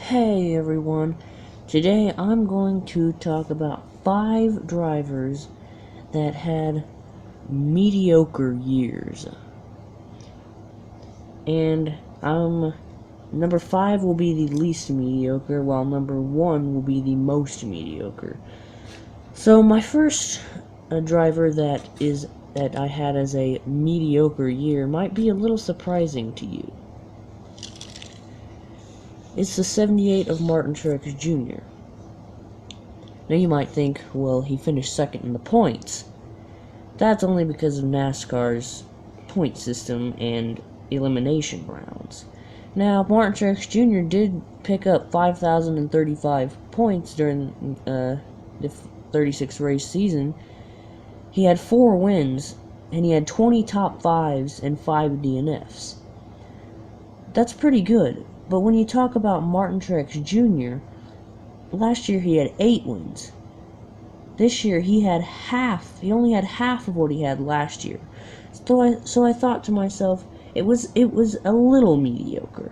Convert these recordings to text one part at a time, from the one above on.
Hey everyone, today I'm going to talk about 5 drivers that had mediocre years. And number 5 will be the least mediocre, while number 1 will be the most mediocre. So my first driver that I had as a mediocre year might be a little surprising to you. It's the 78 of Martin Truex Jr. Now you might think, well, he finished second in the points. That's only because of NASCAR's point system and elimination rounds. Now, Martin Truex Jr. did pick up 5,035 points during the 36 race season. He had 4 wins, and he had 20 top 5s and 5 DNFs. That's pretty good. But when you talk about Martin Truex Jr., last year he had 8 wins. This year he only had half of what he had last year. So I thought to myself, it was a little mediocre.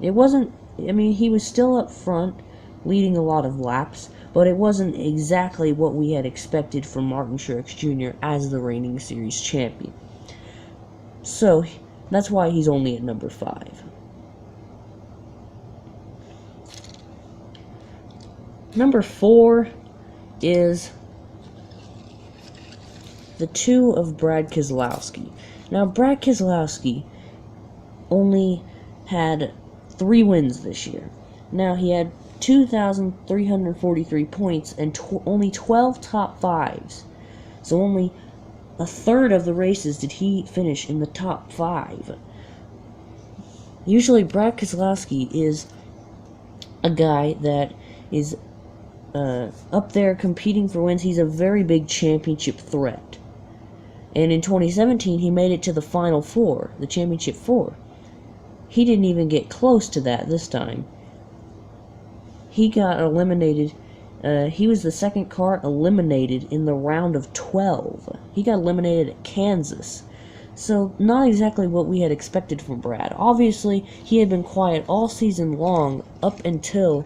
It wasn't, he was still up front, leading a lot of laps, but it wasn't exactly what we had expected from Martin Truex Jr. as the reigning series champion. So that's why he's only at number 5. Number 4 is the 2 of Brad Keselowski. Now, Brad Keselowski only had 3 wins this year. Now, he had 2,343 points and only 12 top 5s. So only a third of the races did he finish in the top 5. Usually, Brad Keselowski is a guy that is up there competing for wins. He's a very big championship threat. And in 2017, he made it to the Final Four, the Championship 4. He didn't even get close to that this time. He got eliminated. He was the second car eliminated in the round of 12. He got eliminated at Kansas. So, not exactly what we had expected from Brad. Obviously, he had been quiet all season long up until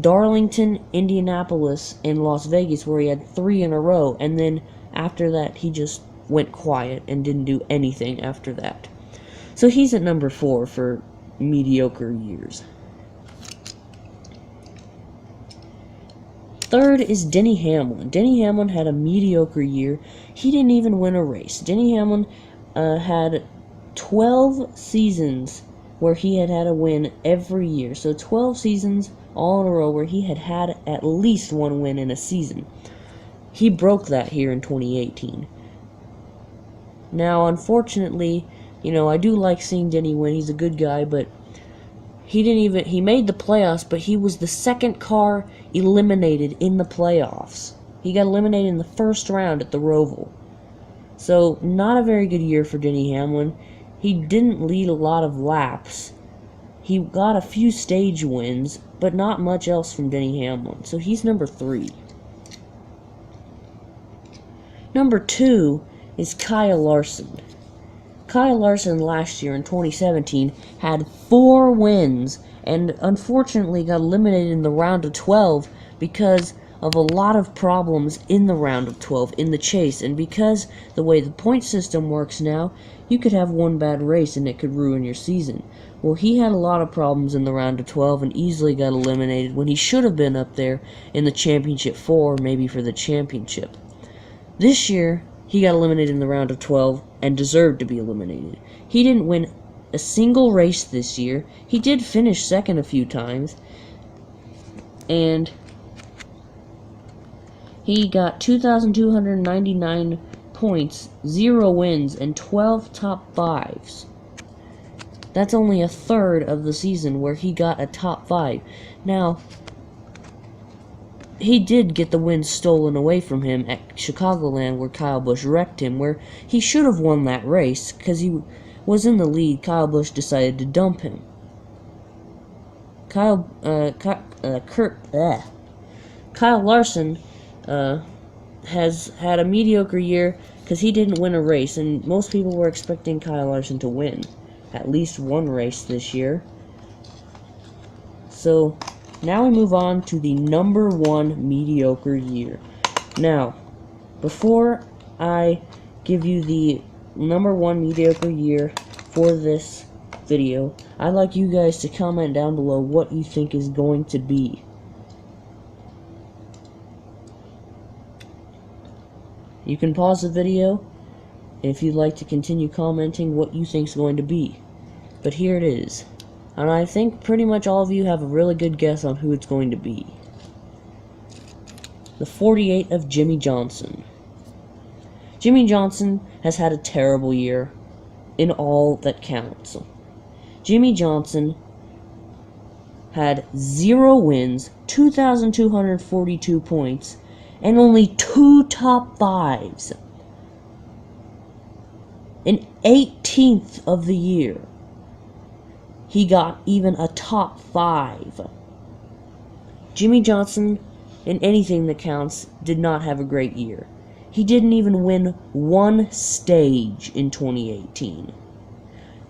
Darlington, Indianapolis, and Las Vegas, where he had 3 in a row, and then after that he just went quiet and didn't do anything after that. So he's at number 4 for mediocre years. Third is Denny Hamlin. Denny Hamlin had a mediocre year. He didn't even win a race. Denny Hamlin had 12 seasons where he had a win every year. So 12 seasons all in a row where he had at least 1 win in a season. He broke that here in 2018. Now, unfortunately, I do like seeing Denny win. He's a good guy, but he made the playoffs, but he was the second car eliminated in the playoffs. He got eliminated in the first round at the Roval. So, not a very good year for Denny Hamlin. He didn't lead a lot of laps. He got a few stage wins, but not much else from Denny Hamlin. So he's number 3. Number 2 is Kyle Larson. Kyle Larson last year in 2017 had 4 wins and unfortunately got eliminated in the round of 12 because of a lot of problems in the round of 12 in the chase, and because the way the point system works now, you could have 1 bad race and it could ruin your season. Well, he had a lot of problems in the round of 12 and easily got eliminated when he should have been up there in the championship 4, maybe for the championship. This year, he got eliminated in the round of 12 and deserved to be eliminated. He didn't win a single race this year. He did finish second a few times, and he got 2,299 points, 0 wins, and 12 top 5s. That's only a third of the season where he got a top 5. Now, he did get the win stolen away from him at Chicagoland, where Kyle Busch wrecked him, where he should have won that race because he was in the lead. Kyle Busch decided to dump him. Kyle Larson has had a mediocre year because he didn't win a race, and most people were expecting Kyle Larson to win at least one race this year. So now we move on to the number 1 mediocre year. Now, before I give you the number 1 mediocre year for this video, I'd like you guys to comment down below what you think is going to be. You can pause the video if you'd like to continue commenting what you think is going to be. But here it is. And I think pretty much all of you have a really good guess on who it's going to be. The 48 of Jimmy Johnson. Jimmy Johnson has had a terrible year in all that counts. Jimmy Johnson had 0 wins, 2,242 points, and only 2 top 5s. In 18th of the year, he got even a top 5. Jimmy Johnson, in anything that counts, did not have a great year. He didn't even win 1 stage in 2018.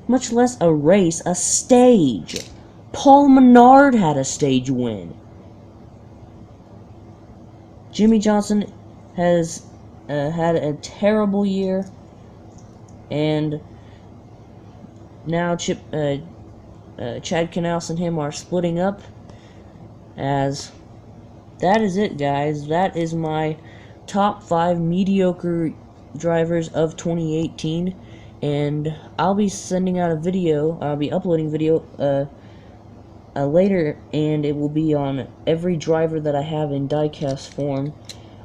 Much less a race, a stage. Paul Menard had a stage win. Jimmy Johnson has had a terrible year, and now Chad Knaus and him are splitting up. As that is it, guys. That is my top 5 mediocre drivers of 2018, and I'll be sending out a video. I'll be uploading video later, and it will be on every driver that I have in diecast form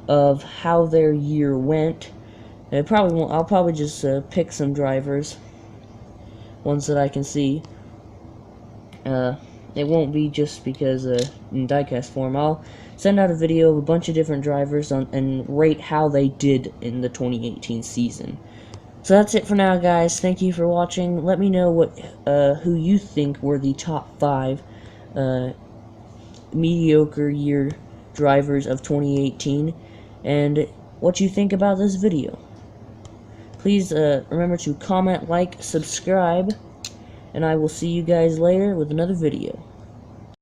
of how their year went. I'll probably just pick some drivers, ones that I can see. It won't be just because in diecast form. I'll send out a video of a bunch of different drivers and rate how they did in the 2018 season. So that's it for now, guys. Thank you for watching. Let me know who you think were the top 5 mediocre year drivers of 2018, and what you think about this video. Please remember to comment, like, subscribe, and I will see you guys later with another video.